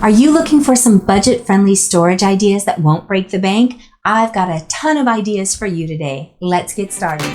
Are you looking for some budget-friendly storage ideas that won't break the bank? I've got a ton of ideas for you today. Let's get started.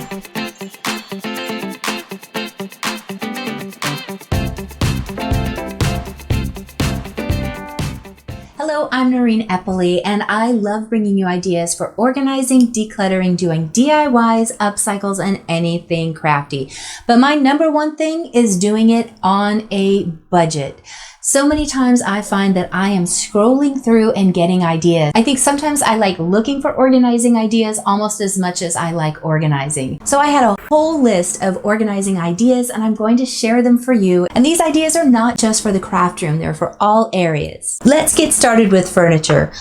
Hello, I'm Noreen Eppley, and I love bringing you ideas for organizing, decluttering, doing DIYs, upcycles, and anything crafty. But my number one thing is doing it on a budget. So many times I find that I am scrolling through and getting ideas. I think sometimes I like looking for organizing ideas almost as much as I like organizing. So I had a whole list of organizing ideas and I'm going to share them for you. And these ideas are not just for the craft room, they're for all areas. Let's get started with furniture.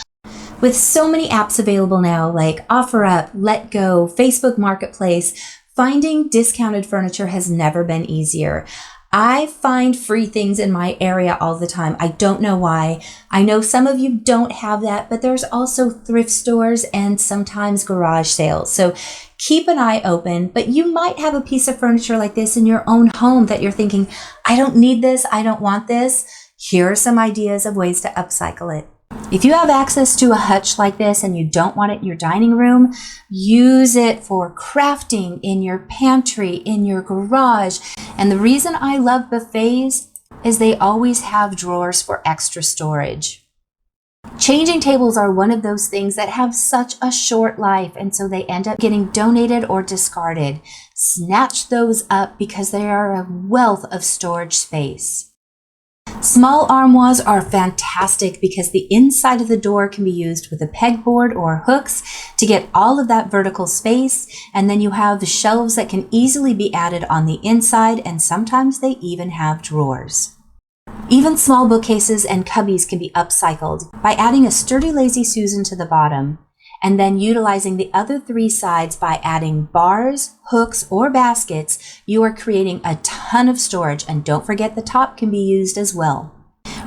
With so many apps available now like OfferUp, Letgo, Facebook Marketplace, finding discounted furniture has never been easier. I find free things in my area all the time. I don't know why. I know some of you don't have that, but there's also thrift stores and sometimes garage sales. So keep an eye open, but you might have a piece of furniture like this in your own home that you're thinking, I don't need this, I don't want this. Here are some ideas of ways to upcycle it. If you have access to a hutch like this and you don't want it in your dining room, use it for crafting in your pantry, in your garage. And the reason I love buffets is they always have drawers for extra storage. Changing tables are one of those things that have such a short life, and so they end up getting donated or discarded. Snatch those up because they are a wealth of storage space. Small armoires are fantastic because the inside of the door can be used with a pegboard or hooks to get all of that vertical space, and then you have the shelves that can easily be added on the inside, and sometimes they even have drawers. Even small bookcases and cubbies can be upcycled by adding a sturdy Lazy Susan to the bottom, and then utilizing the other three sides by adding bars, hooks, or baskets. You are creating a ton of storage, and don't forget the top can be used as well.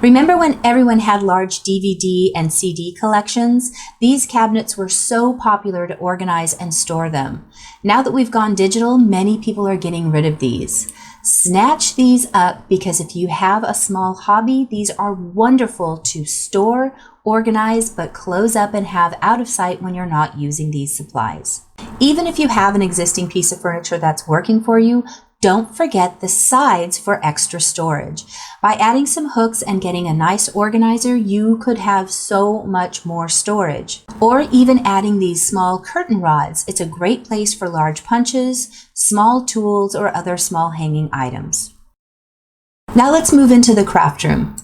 Remember when everyone had large DVD and CD collections? These cabinets were so popular to organize and store them. Now that we've gone digital, many people are getting rid of these. Snatch these up because if you have a small hobby, these are wonderful to store, organize, but close up and have out of sight when you're not using these supplies. Even if you have an existing piece of furniture that's working for you, don't forget the sides for extra storage. By adding some hooks and getting a nice organizer, you could have so much more storage. Or even adding these small curtain rods. It's a great place for large punches, small tools, or other small hanging items. Now let's move into the craft room.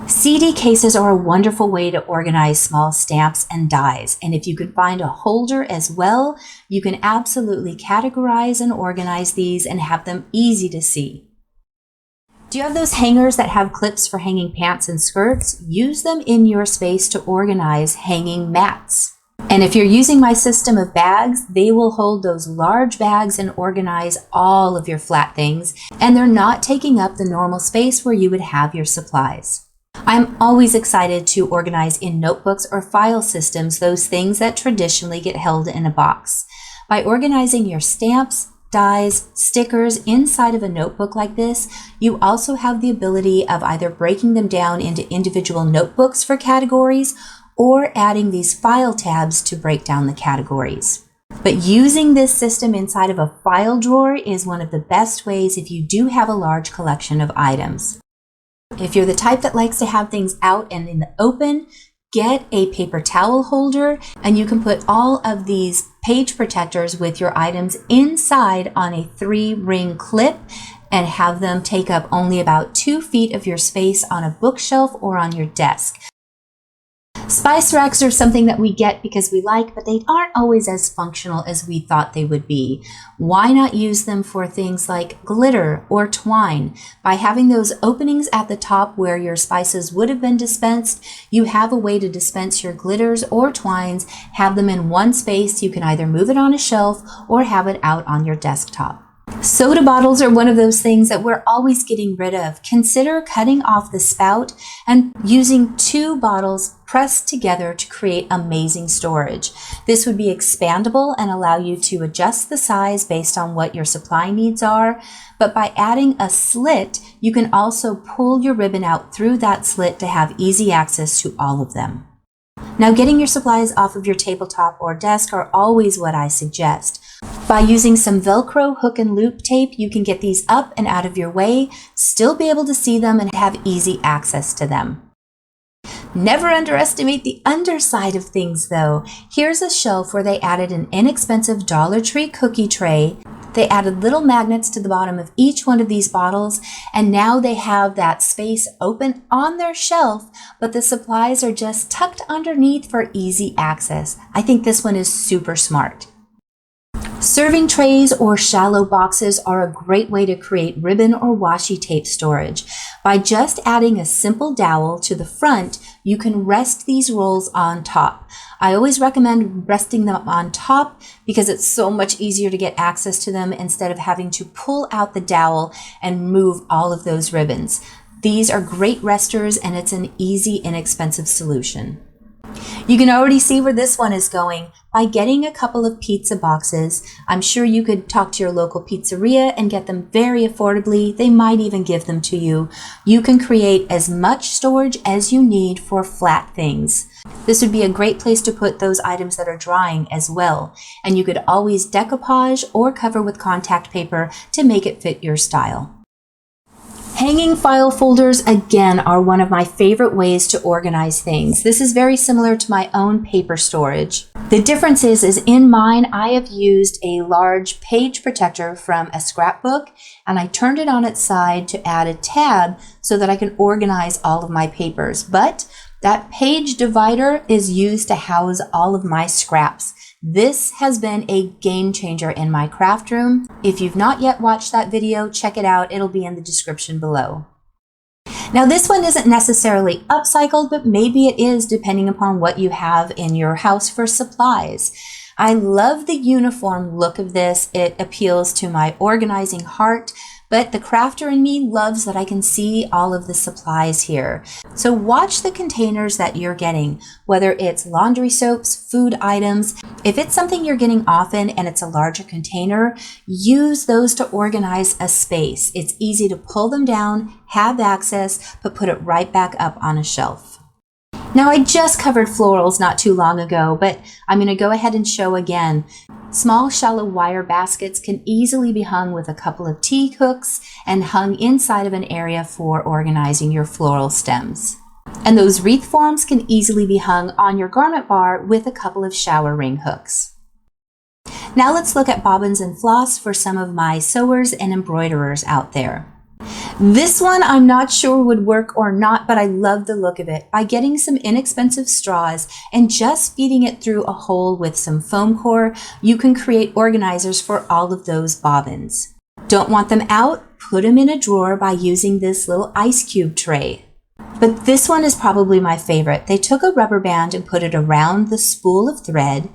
CD cases are a wonderful way to organize small stamps and dies, and if you can find a holder as well, you can absolutely categorize and organize these and have them easy to see. Do you have those hangers that have clips for hanging pants and skirts? Use them in your space to organize hanging mats. And if you're using my system of bags, they will hold those large bags and organize all of your flat things, and they're not taking up the normal space where you would have your supplies. I'm always excited to organize in notebooks or file systems those things that traditionally get held in a box. By organizing your stamps, dies, stickers inside of a notebook like this, you also have the ability of either breaking them down into individual notebooks for categories or adding these file tabs to break down the categories. But using this system inside of a file drawer is one of the best ways if you do have a large collection of items. If you're the type that likes to have things out and in the open, get a paper towel holder and you can put all of these page protectors with your items inside on a 3-ring clip and have them take up only about 2 feet of your space on a bookshelf or on your desk. Spice racks are something that we get because we like, but they aren't always as functional as we thought they would be. Why not use them for things like glitter or twine? By having those openings at the top where your spices would have been dispensed, you have a way to dispense your glitters or twines, have them in one space. You can either move it on a shelf or have it out on your desktop. Soda bottles are one of those things that we're always getting rid of. Consider cutting off the spout and using 2 bottles pressed together to create amazing storage. This would be expandable and allow you to adjust the size based on what your supply needs are. But by adding a slit, you can also pull your ribbon out through that slit to have easy access to all of them. Now, getting your supplies off of your tabletop or desk are always what I suggest. By using some Velcro hook and loop tape, you can get these up and out of your way, still be able to see them and have easy access to them. Never underestimate the underside of things though. Here's a shelf where they added an inexpensive Dollar Tree cookie tray. They added little magnets to the bottom of each one of these bottles, and now they have that space open on their shelf, but the supplies are just tucked underneath for easy access. I think this one is super smart. Serving trays or shallow boxes are a great way to create ribbon or washi tape storage. By just adding a simple dowel to the front, you can rest these rolls on top. I always recommend resting them on top because it's so much easier to get access to them instead of having to pull out the dowel and move all of those ribbons. These are great resters and it's an easy, inexpensive solution. You can already see where this one is going. By getting a couple of pizza boxes, I'm sure you could talk to your local pizzeria and get them very affordably. They might even give them to you. You can create as much storage as you need for flat things. This would be a great place to put those items that are drying as well. And you could always decoupage or cover with contact paper to make it fit your style. Hanging file folders, again, are one of my favorite ways to organize things. This is very similar to my own paper storage. The difference is in mine, I have used a large page protector from a scrapbook, and I turned it on its side to add a tab so that I can organize all of my papers. But that page divider is used to house all of my scraps. This has been a game changer in my craft room. If you've not yet watched that video, check it out. It'll be in the description below. Now, this one isn't necessarily upcycled, but maybe it is depending upon what you have in your house for supplies. I love the uniform look of this. It appeals to my organizing heart, but the crafter in me loves that I can see all of the supplies here. So watch the containers that you're getting, whether it's laundry soaps, food items. If it's something you're getting often and it's a larger container, use those to organize a space. It's easy to pull them down, have access, but put it right back up on a shelf. Now, I just covered florals not too long ago, but I'm going to go ahead and show again. Small shallow wire baskets can easily be hung with a couple of T-hooks and hung inside of an area for organizing your floral stems. And those wreath forms can easily be hung on your garment bar with a couple of shower ring hooks. Now let's look at bobbins and floss for some of my sewers and embroiderers out there. This one I'm not sure would work or not, but I love the look of it. By getting some inexpensive straws and just feeding it through a hole with some foam core, you can create organizers for all of those bobbins. Don't want them out? Put them in a drawer by using this little ice cube tray. But this one is probably my favorite. They took a rubber band and put it around the spool of thread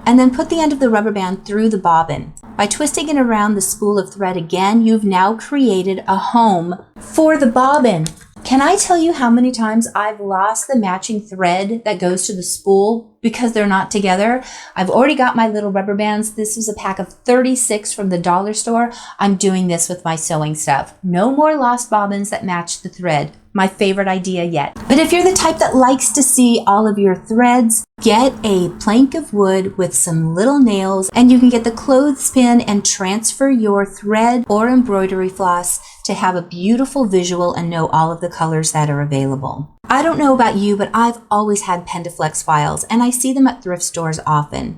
and then put the end of the rubber band through the bobbin. By twisting it around the spool of thread again, you've now created a home for the bobbin. Can I tell you how many times I've lost the matching thread that goes to the spool because they're not together? I've already got my little rubber bands. This was a pack of 36 from the dollar store. I'm doing this with my sewing stuff. No more lost bobbins that match the thread. My favorite idea yet. But if you're the type that likes to see all of your threads, get a plank of wood with some little nails and you can get the clothespin and transfer your thread or embroidery floss to have a beautiful visual and know all of the colors that are available. I don't know about you, but I've always had Pendaflex files and I see them at thrift stores often.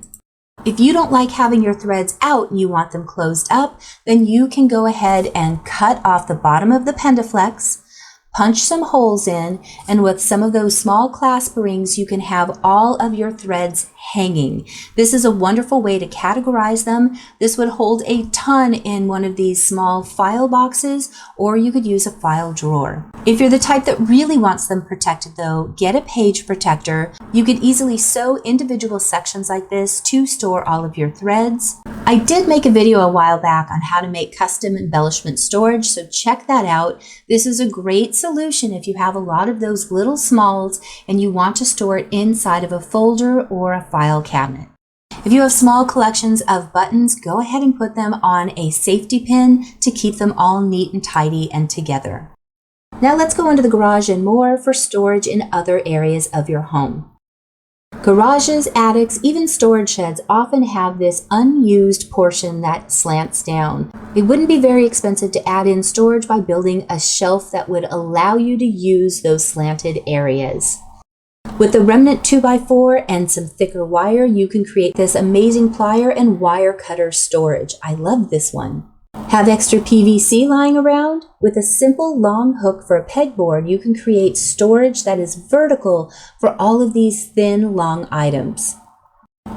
If you don't like having your threads out and you want them closed up, then you can go ahead and cut off the bottom of the Pendaflex, punch some holes in, and with some of those small clasp rings, you can have all of your threads hanging. This is a wonderful way to categorize them. This would hold a ton in one of these small file boxes, or you could use a file drawer. If you're the type that really wants them protected though, get a page protector. You could easily sew individual sections like this to store all of your threads. I did make a video a while back on how to make custom embellishment storage, so check that out. This is a great solution if you have a lot of those little smalls and you want to store it inside of a folder or a file cabinet. If you have small collections of buttons, go ahead and put them on a safety pin to keep them all neat and tidy and together. Now let's go into the garage and more for storage in other areas of your home. Garages, attics, even storage sheds often have this unused portion that slants down. It wouldn't be very expensive to add in storage by building a shelf that would allow you to use those slanted areas. With the remnant 2x4 and some thicker wire, you can create this amazing plier and wire cutter storage. I love this one. Have extra PVC lying around? With a simple long hook for a pegboard, you can create storage that is vertical for all of these thin, long items.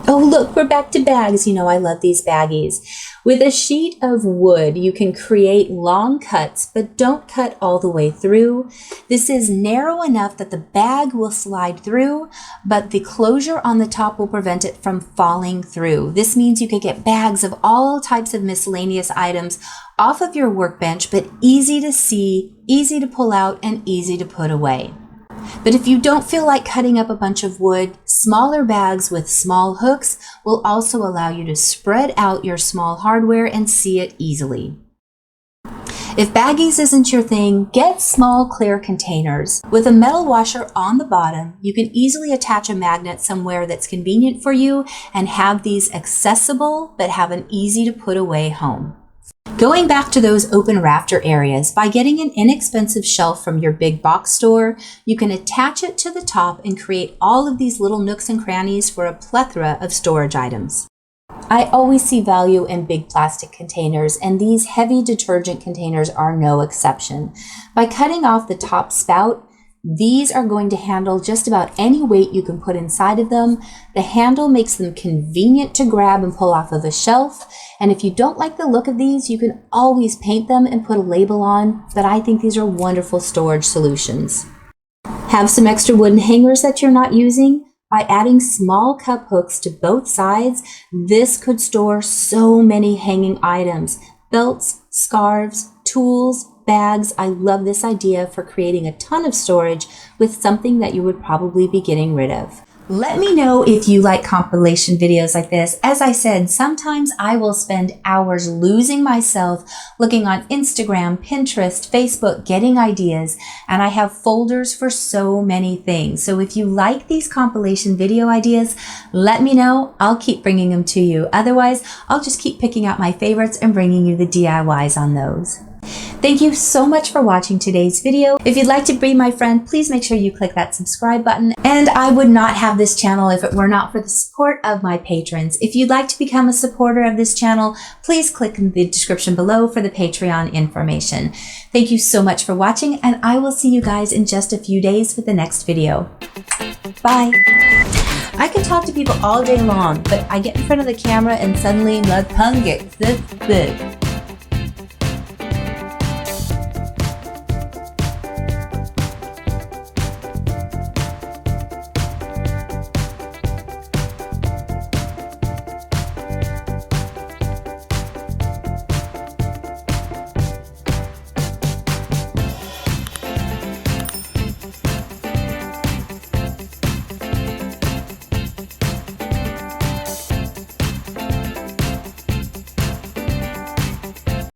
Oh, look, we're back to bags. You know, I love these baggies. With a sheet of wood, you can create long cuts, but don't cut all the way through. This is narrow enough that the bag will slide through, but the closure on the top will prevent it from falling through. This means you could get bags of all types of miscellaneous items off of your workbench, but easy to see, easy to pull out, and easy to put away. But if you don't feel like cutting up a bunch of wood, smaller bags with small hooks will also allow you to spread out your small hardware and see it easily. If baggies isn't your thing, get small clear containers. With a metal washer on the bottom, you can easily attach a magnet somewhere that's convenient for you and have these accessible but have an easy to put away home. Going back to those open rafter areas, by getting an inexpensive shelf from your big box store, you can attach it to the top and create all of these little nooks and crannies for a plethora of storage items. I always see value in big plastic containers, and these heavy detergent containers are no exception. By cutting off the top spout, these are going to handle just about any weight you can put inside of them. The handle makes them convenient to grab and pull off of a shelf. And if you don't like the look of these, you can always paint them and put a label on, but I think these are wonderful storage solutions. Have some extra wooden hangers that you're not using? By adding small cup hooks to both sides, this could store so many hanging items. Belts, scarves, tools, bags. I love this idea for creating a ton of storage with something that you would probably be getting rid of. Let me know if you like compilation videos like this. As I said, sometimes I will spend hours losing myself looking on Instagram, Pinterest, Facebook, getting ideas, and I have folders for so many things. So if you like these compilation video ideas, let me know. I'll keep bringing them to you. Otherwise, I'll just keep picking out my favorites and bringing you the DIYs on those. Thank you so much for watching today's video. If you'd like to be my friend, please make sure you click that subscribe button. And I would not have this channel if it were not for the support of my patrons. If you'd like to become a supporter of this channel, please click in the description below for the Patreon information. Thank you so much for watching, and I will see you guys in just a few days with the next video. Bye. I can talk to people all day long, but I get in front of the camera and suddenly my tongue gets this big.